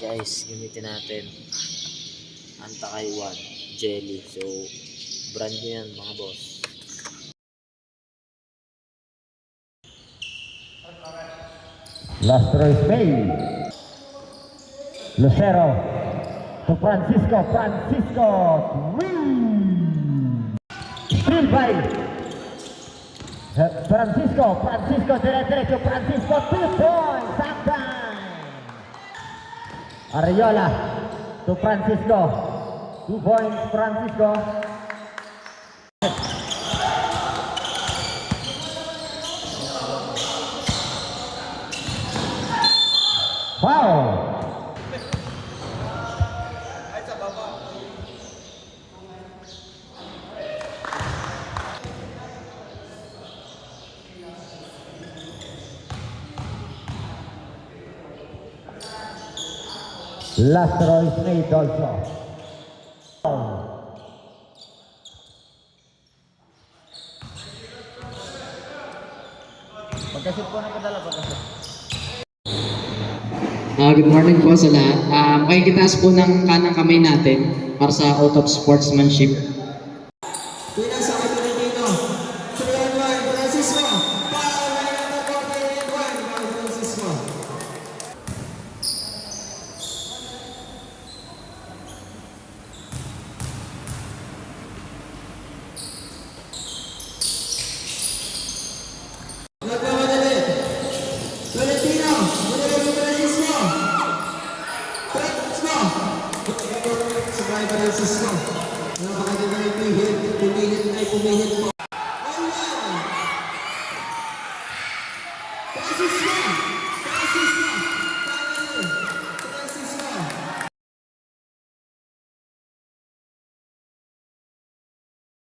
guys, gamitin natin Antakay 1 jelly. So brand nyo yan mga boss. Lastro is made. Lucero to Francisco. Francisco still by Francisco. Francisco derecho. Francisco 2 points. Sometime Ariola to Francisco. 2 points Francisco. Foul. Last throw is made also. Pagkasip po na padala, pagkasip. Good morning po sa lahat. Makikitaas po ng kanang kamay natin para sa out of sportsmanship. Pinasa ka tuloy dito. 3-1, Francisco. Para na yung tapo 3-1, Francisco. Nagmamadali. Valentino. Muna yung Francisco. Francisco. Sabay Francisco.